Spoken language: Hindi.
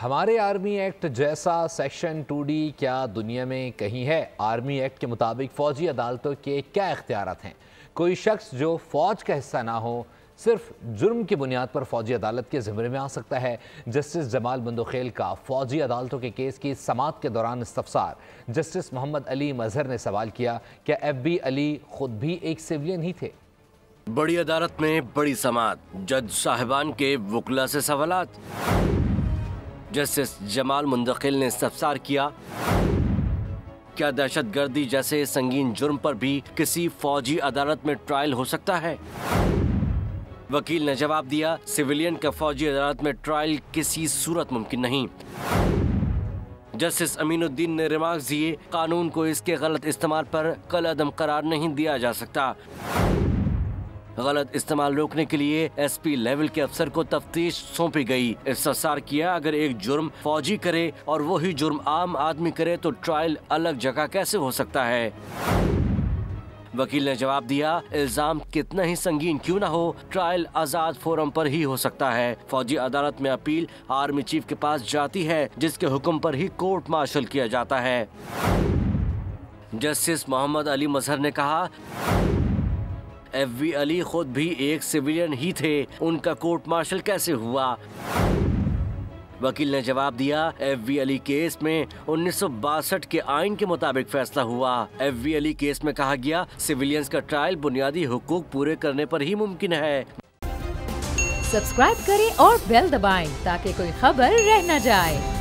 हमारे आर्मी एक्ट जैसा सेक्शन 2D क्या दुनिया में कहीं है? आर्मी एक्ट के मुताबिक फौजी अदालतों के क्या इख्तियारात हैं? कोई शख्स जो फौज का हिस्सा ना हो सिर्फ जुर्म की बुनियाद पर फौजी अदालत के ज़िम्मे में आ सकता है। जस्टिस जमाल बंदोखेल का फौजी अदालतों के केस की समाअत के दौरान इस्तफसार। जस्टिस मोहम्मद अली मजहर ने सवाल किया, क्या FB अली खुद भी एक सिविलियन ही थे? बड़ी अदालत में बड़ी समाअत, जज साहिबान के वकला से सवालात। जस्टिस जमाल मुंदखिल ने इस्तफसार किया, क्या दहशतगर्दी जैसे संगीन जुर्म पर भी किसी फौजी अदालत में ट्रायल हो सकता है? वकील ने जवाब दिया, सिविलियन का फौजी अदालत में ट्रायल किसी सूरत मुमकिन नहीं। जस्टिस अमीनुद्दीन ने रिमार्क दिए, कानून को इसके गलत इस्तेमाल पर कलअदम करार नहीं दिया जा सकता। गलत इस्तेमाल रोकने के लिए SP लेवल के अफसर को तफ्तीश सौंपी गई। इस्तफसार किया, अगर एक जुर्म फौजी करे और वही जुर्म आम आदमी करे तो ट्रायल अलग जगह कैसे हो सकता है? वकील ने जवाब दिया, इल्जाम कितना ही संगीन क्यों ना हो, ट्रायल आजाद फोरम पर ही हो सकता है। फौजी अदालत में अपील आर्मी चीफ के पास जाती है, जिसके हुक्म पर ही कोर्ट मार्शल किया जाता है। जस्टिस मोहम्मद अली मजहर ने कहा, FB अली खुद भी एक सिविलियन ही थे, उनका कोर्ट मार्शल कैसे हुआ? वकील ने जवाब दिया, FB अली केस में 1962 के आइन के मुताबिक फैसला हुआ। FB अली केस में कहा गया, सिविलियंस का ट्रायल बुनियादी हुकूक पूरे करने पर ही मुमकिन है। सब्सक्राइब करें और बेल दबाएं ताकि कोई खबर रह न जाए।